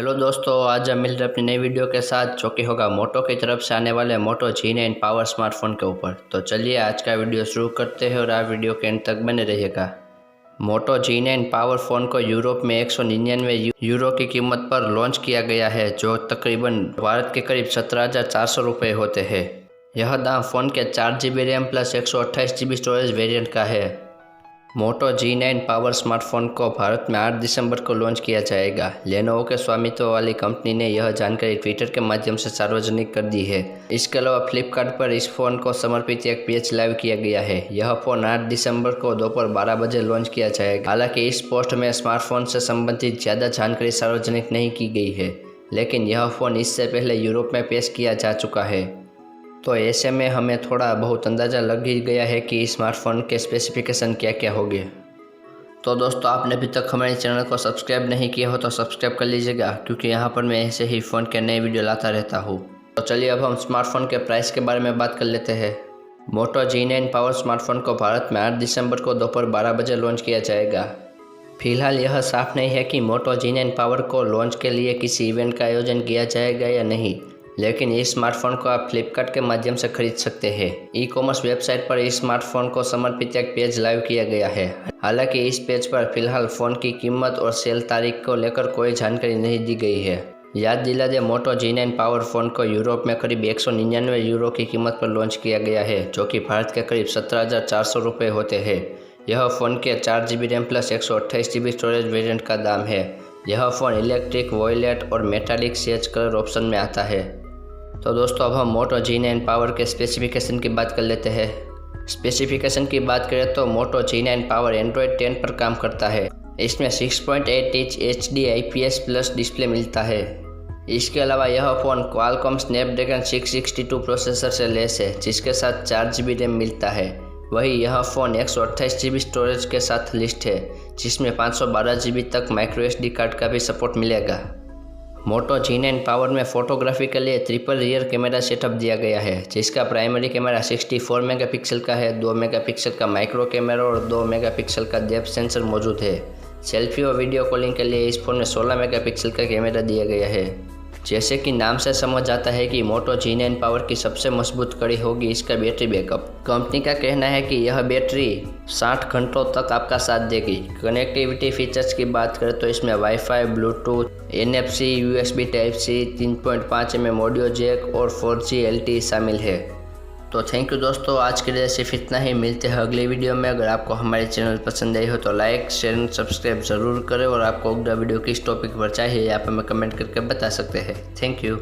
Hello दोस्तों, आज हम मिल रहे अपनी नई वीडियो के साथ जो कि होगा मोटो की तरफ से आने वाले मोटो G9 पावर स्मार्टफोन के ऊपर। तो चलिए आज का वीडियो शुरू करते हैं और आप वीडियो के एंड तक बने रहिएगा। मोटो G9 पावर फ़ोन को यूरोप में 199 यूरो की कीमत पर लॉन्च किया गया है, जो तकरीबन भारत के करीब 17,400 रुपये होते हैं। यह दाम फ़ोन के 4 GB RAM plus 128 GB storage variant का है। मोटो G9 पावर स्मार्टफोन को भारत में 8 दिसंबर को लॉन्च किया जाएगा। लेनोवो के स्वामित्व वाली कंपनी ने यह जानकारी ट्विटर के माध्यम से सार्वजनिक कर दी है। इसके अलावा फ्लिपकार्ट पर इस फ़ोन को समर्पित एक पेज लाइव किया गया है। यह फ़ोन 8 दिसंबर को दोपहर 12 बजे लॉन्च किया जाएगा। हालांकि इस पोस्ट में स्मार्टफोन से संबंधित ज़्यादा जानकारी सार्वजनिक नहीं की गई है, लेकिन यह फ़ोन इससे पहले यूरोप में पेश किया जा चुका है। तो ऐसे में हमें थोड़ा बहुत अंदाज़ा लग ही गया है कि स्मार्टफोन के स्पेसिफिकेशन क्या क्या होंगे। तो दोस्तों, आपने अभी तक हमारे चैनल को सब्सक्राइब नहीं किया हो तो सब्सक्राइब कर लीजिएगा, क्योंकि यहाँ पर मैं ऐसे ही फ़ोन के नए वीडियो लाता रहता हूँ। तो चलिए अब हम स्मार्टफोन के प्राइस के बारे में बात कर लेते हैं। मोटो G9 पावर स्मार्टफोन को भारत में 8 दिसंबर को दोपहर 12 बजे लॉन्च किया जाएगा। फिलहाल यह साफ नहीं है कि मोटो G9 पावर को लॉन्च के लिए किसी इवेंट का आयोजन किया जाएगा या नहीं, लेकिन इस स्मार्टफोन को आप फ्लिपकार्ट के माध्यम से खरीद सकते हैं। ई कॉमर्स वेबसाइट पर इस स्मार्टफोन को समर्पित एक पेज लाइव किया गया है। हालांकि इस पेज पर फिलहाल फ़ोन की कीमत और सेल तारीख को लेकर कोई जानकारी नहीं दी गई है। याद दिला दें, मोटो G9 पावर फ़ोन को यूरोप में करीब 199 यूरो की कीमत पर लॉन्च किया गया है, जो कि भारत के करीब 17,400 रुपये होते हैं। यह फ़ोन के 4 GB RAM plus 128 GB storage variant का दाम है। यह फ़ोन इलेक्ट्रिक, वॉयलेट और मेटालिक सेज कलर ऑप्शन में आता है। तो दोस्तों, अब हम मोटो G9 पावर के स्पेसिफिकेशन की बात कर लेते हैं। स्पेसिफिकेशन की बात करें तो मोटो G9 पावर एंड्रॉयड 10 पर काम करता है। इसमें 6.8 inch HD IPS plus display मिलता है। इसके अलावा यह फ़ोन क्वालकॉम स्नैपड्रैगन 662 प्रोसेसर से लैस है, जिसके साथ 4 GB रैम मिलता है। वही यह फ़ोन 128 GB स्टोरेज के साथ लिस्ट है, जिसमें 512 GB तक माइक्रो SD कार्ड का भी सपोर्ट मिलेगा। मोटो G9 पावर में फोटोग्राफी के लिए ट्रिपल रियर कैमरा सेटअप दिया गया है, जिसका प्राइमरी कैमरा 64 मेगापिक्सल का है, 2 मेगापिक्सल का माइक्रो कैमरा और 2 मेगापिक्सल का डेप्थ सेंसर मौजूद है। सेल्फी और वीडियो कॉलिंग के लिए इस फोन में 16 मेगापिक्सल का कैमरा दिया गया है। जैसे कि नाम से समझ आता है कि मोटो G9 पावर की सबसे मजबूत कड़ी होगी इसका बैटरी बैकअप। कंपनी का कहना है कि यह बैटरी 60 घंटों तक आपका साथ देगी। कनेक्टिविटी फीचर्स की बात करें तो इसमें wifi, Bluetooth, NFC, USB Type-C, 3.5 mm audio jack और 4G LTE शामिल है। तो थैंक यू दोस्तों, आज के लिए सिर्फ इतना ही। मिलते हैं अगली वीडियो में। अगर आपको हमारे चैनल पसंद आई हो तो लाइक, शेयर और सब्सक्राइब ज़रूर करें, और आपको अगला वीडियो किस टॉपिक पर चाहिए आप हमें कमेंट करके बता सकते हैं। Thank you.